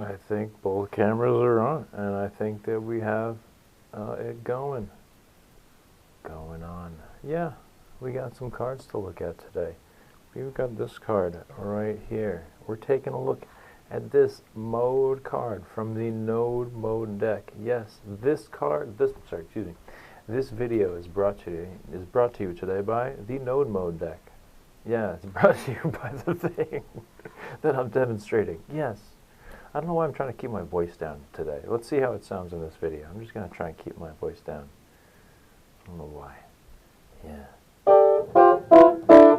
I think both cameras are on, and I think that we have it going on. Yeah, we got some cards to look at today. We've got this card right here. We're taking a look at this mode card from the gnöd-möd deck. Yes, this video is brought to you today by the gnöd-möd deck. Yeah, it's brought to you by the thing that I'm demonstrating. Yes. I don't know why I'm trying to keep my voice down today. Let's see how it sounds in this video. I'm just going to try and keep my voice down. I don't know why. Yeah.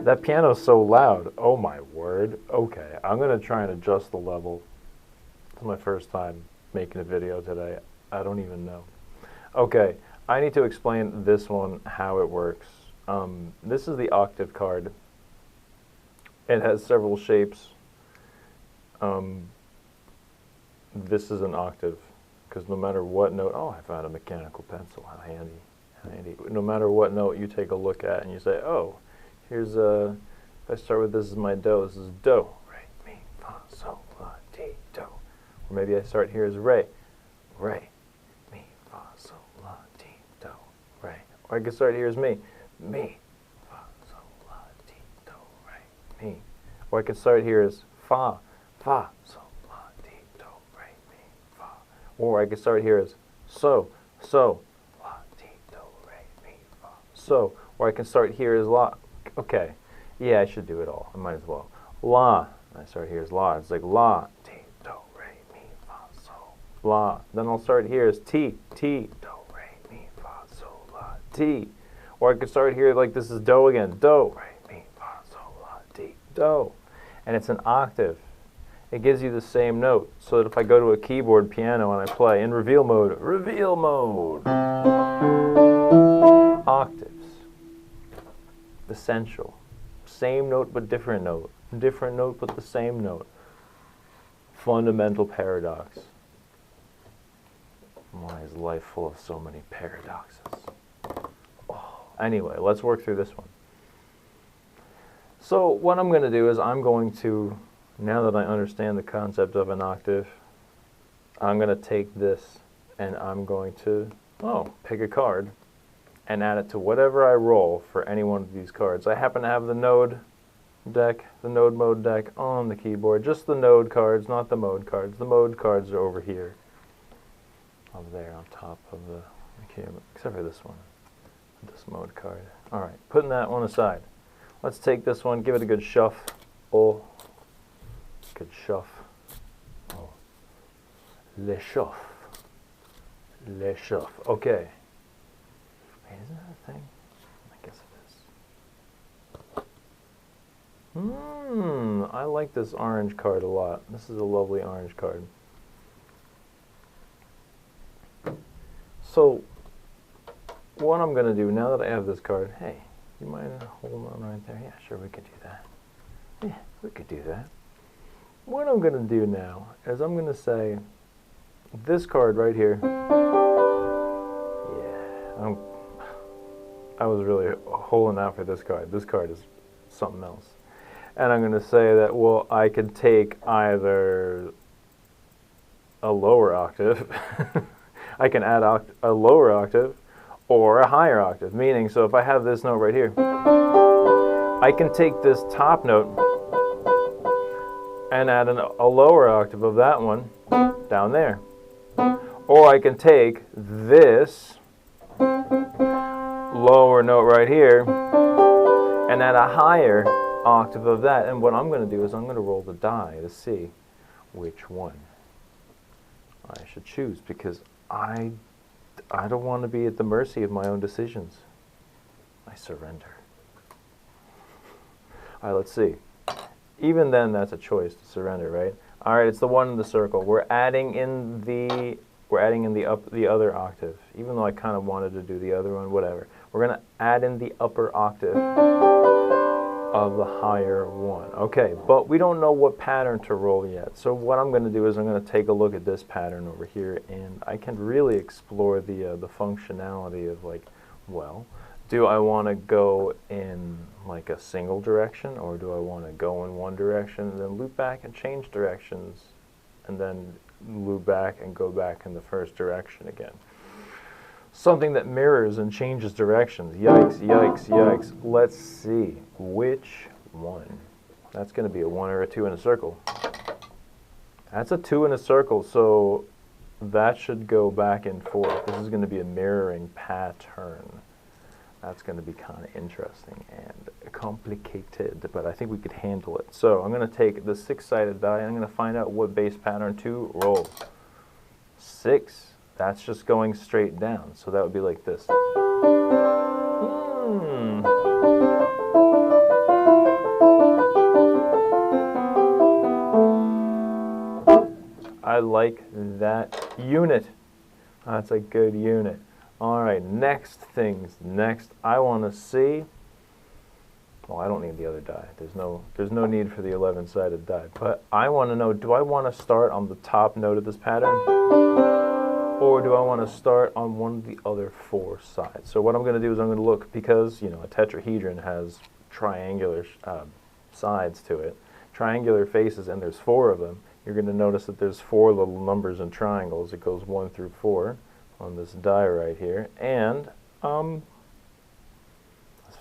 That piano's so loud. Oh my word. Okay, I'm going to try and adjust the level. It's my first time making a video today. I don't even know. Okay, I need to explain this one, how it works. This is the octave card. It has several shapes. This is an octave, because no matter what note, oh, I found a mechanical pencil, how handy, No matter what note you take a look at and you say, oh, here's if I start with this is my do, this is do, re, mi, fa, sol, la, ti, do. Or maybe I start here as re, mi, fa, sol, la, ti, do, re. Or I can start here as mi, fa, sol, la, ti, do, re, mi. Or I can start here as fa, sol. Or I can start here as so, la, ti, do, re, mi, fa, so. Or I can start here as la. Okay, yeah, I should do it all. I might as well. La, I start here as la. It's like la, ti, do, re, mi, fa, so, la. Then I'll start here as ti, do, re, mi, fa, so, la, ti. Or I can start here like this is do again. Do, re, mi, fa, so, la, ti, do. And it's an octave. It gives you the same note, so that if I go to a keyboard piano and I play in reveal mode, octaves, essential, same note but different note but the same note, fundamental paradox. Why is life full of so many paradoxes? Oh. Anyway, let's work through this one. So what I'm going to do is I'm going to, now that I understand the concept of an octave, I'm going to take this and I'm going to, pick a card and add it to whatever I roll for any one of these cards. I happen to have the gnöd-möd deck on the keyboard. Just the gnöd cards, not the mode cards. The mode cards are over here. Over there on top of the camera, except for this one, this mode card. All right, putting that one aside. Let's take this one, give it a good shuff. Oh. Good shuff. Oh. Le shuff. Le shuff. Okay. Wait, isn't that a thing? I guess it is. I like this orange card a lot. This is a lovely orange card. So, what I'm going to do now that I have this card, hey, you mind holding on right there? Yeah, sure, we could do that. Yeah, we could do that. What I'm going to do now is I'm going to say this card right here. Yeah, I was really holding out for this card. This card is something else. And I'm going to say that, well, I could take either a lower octave. I can add a lower octave or a higher octave. Meaning, so if I have this note right here, I can take this top note and add a lower octave of that one down there. Or I can take this lower note right here and add a higher octave of that. And what I'm going to do is I'm going to roll the die to see which one I should choose, because I don't want to be at the mercy of my own decisions. I surrender. All right, let's see. Even then, that's a choice to surrender, right? All right, it's the one in the circle. We're adding in the other octave. Even though I kind of wanted to do the other one, whatever. We're going to add in the upper octave of the higher one. Okay, but we don't know what pattern to roll yet. So what I'm going to do is I'm going to take a look at this pattern over here, and I can really explore the functionality of, like, well, do I want to go in like a single direction, or do I want to go in one direction and then loop back and change directions and then loop back and go back in the first direction again. Something that mirrors and changes directions. Yikes, yikes, yikes. Let's see which one. That's going to be a 1 or a 2 in a circle. That's a 2 in a circle, so that should go back and forth. This is going to be a mirroring pattern. That's going to be kind of interesting and complicated, but I think we could handle it. So I'm going to take the 6-sided die and I'm going to find out what bass pattern to roll. 6. That's just going straight down, so that would be like this. I like that unit. That's a good unit. All right, next things. Next, I want to see. Well, I don't need the other die. There's no need for the 11-sided die. But I want to know: do I want to start on the top note of this pattern, or do I want to start on one of the other 4 sides? So what I'm going to do is I'm going to look, because a tetrahedron has triangular sides to it, triangular faces, and there's 4 of them. You're going to notice that there's 4 little numbers in triangles. It goes 1 through 4 on this die right here. And let's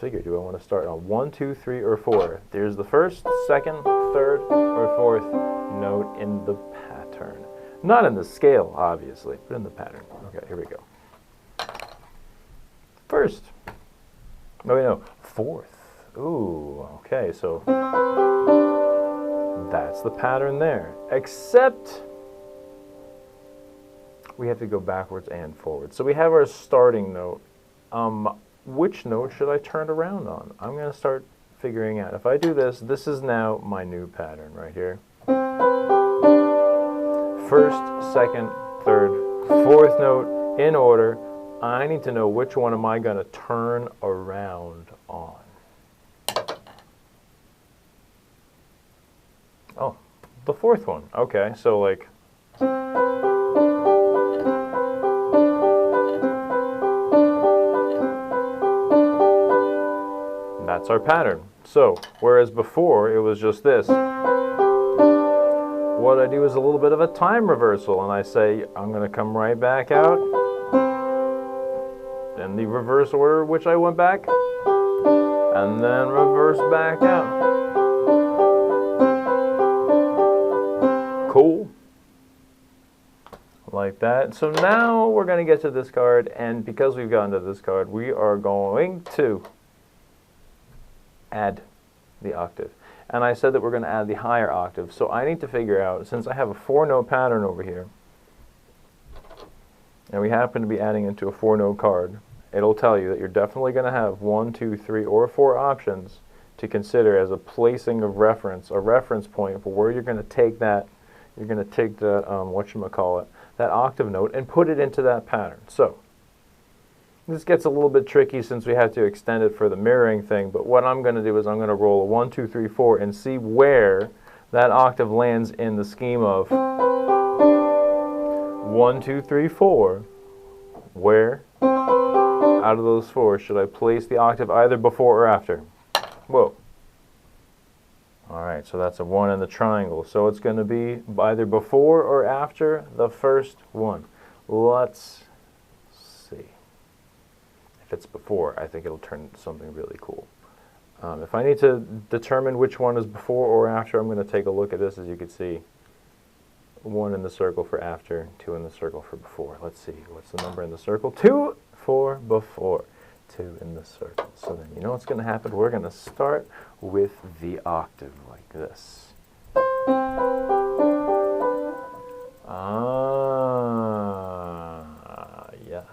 figure, do I want to start on 1, 2, 3, or 4? There's the first, second, third, or fourth note in the pattern. Not in the scale, obviously, but in the pattern. Okay, here we go. First. No, wait, no. Fourth. Ooh, okay, so that's the pattern there. Except we have to go backwards and forward. So we have our starting note. Which note should I turn around on? I'm going to start figuring out. If I do this, this is now my new pattern right here. First, second, third, fourth note in order. I need to know which one am I going to turn around on. Oh, the fourth one. Okay, so like that's our pattern. So, whereas before it was just this, what I do is a little bit of a time reversal, and I say I'm going to come right back out in the reverse order which I went back, and then reverse back out. Cool. Like that. So now we're going to get to this card, and because we've gotten to this card, we are going to add the octave. And I said that we're going to add the higher octave. So I need to figure out, since I have a 4-note pattern over here, and we happen to be adding into a 4-note card, it'll tell you that you're definitely going to have 1, 2, 3, or 4 options to consider as a placing of reference, a reference point for where you're going to take that. You're going to take the whatchamacallit, that octave note, and put it into that pattern. So this gets a little bit tricky since we have to extend it for the mirroring thing, but what I'm going to do is I'm going to roll a 1, 2, 3, 4 and see where that octave lands in the scheme of 1, 2, 3, 4. Where out of those 4 should I place the octave, either before or after? Whoa. Alright, so that's a 1 in the triangle. So it's going to be either before or after the first one. Let's see. If it's before, I think it'll turn into something really cool. If I need to determine which one is before or after, I'm going to take a look at this. As you can see, 1 in the circle for after, 2 in the circle for before. Let's see, what's the number in the circle? 2 for before, 2 in the circle. So then you know what's going to happen? We're going to start with the octave like this. Yes.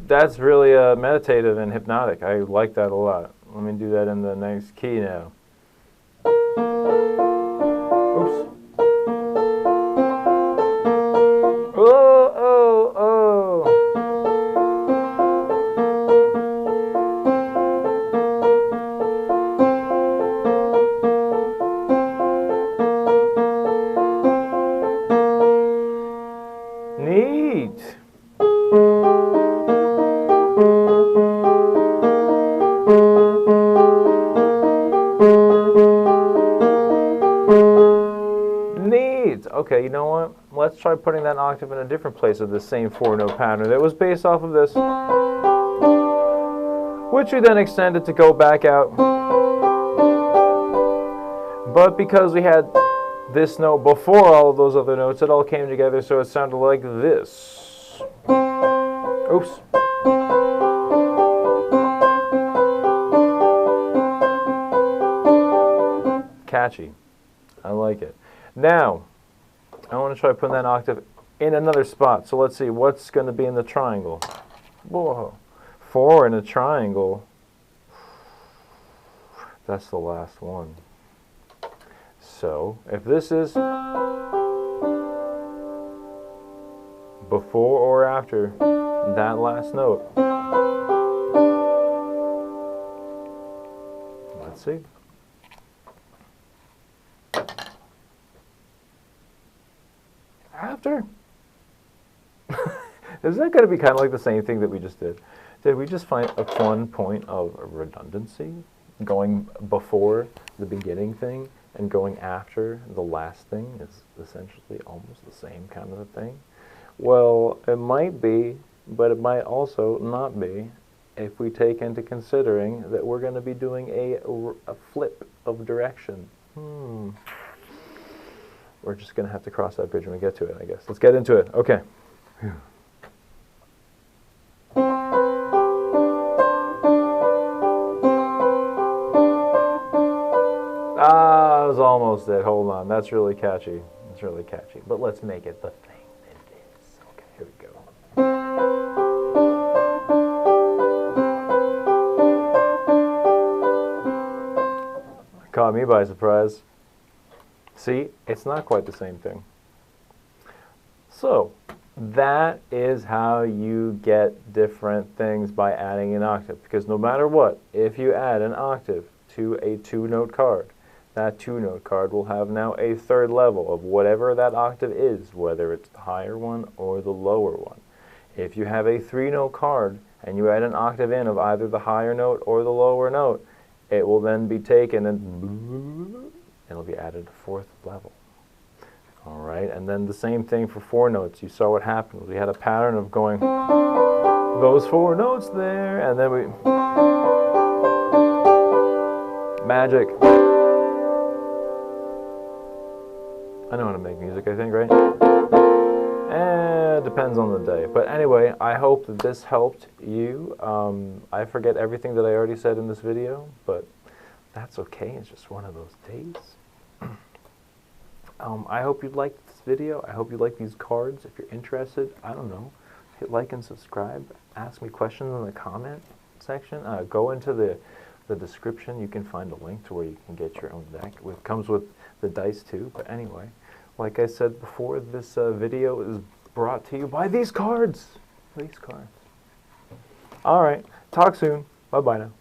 That's really meditative and hypnotic. I like that a lot. Let me do that in the next key now. Oops. Oh, oh, oh. okay, you know what? Let's try putting that octave in a different place of the same 4-note pattern that was based off of this, which we then extended to go back out. But because we had this note before all of those other notes, it all came together, so it sounded like this. Oops. Catchy. I like it. Now, I want to try putting that octave in another spot. So let's see, what's going to be in the triangle? Whoa. 4 in a triangle. That's the last one. So, if this is before or after that last note, let's see. After? Is that going to be kind of like the same thing that we just did? Did we just find a fun point of redundancy? Going before the beginning thing and going after the last thing is essentially almost the same kind of a thing? Well, it might be, but it might also not be if we take into considering that we're going to be doing a flip of direction. We're just going to have to cross that bridge when we get to it, I guess. Let's get into it. Okay. Ah, I was almost it. Hold on. That's really catchy. It's really catchy. But let's make it the thing that it is. Okay, here we go. Caught me by surprise. See, it's not quite the same thing. So, that is how you get different things by adding an octave. Because no matter what, if you add an octave to a 2-note card, that 2-note card will have now a third level of whatever that octave is, whether it's the higher one or the lower one. If you have a 3-note card and you add an octave in of either the higher note or the lower note, it will then be taken and it'll be added a 4th level. All right, and then the same thing for 4 notes. You saw what happened. We had a pattern of going those 4 notes there, and then we magic. I know how to make music, I think, right? It depends on the day. But anyway, I hope that this helped you. I forget everything that I already said in this video, but that's okay. It's just one of those days. I hope you liked this video. I hope you like these cards. If you're interested, I don't know, hit like and subscribe. Ask me questions in the comment section. Go into the description. You can find a link to where you can get your own deck. It comes with the dice too. But anyway, like I said before, this video is brought to you by these cards. These cards. All right. Talk soon. Bye-bye now.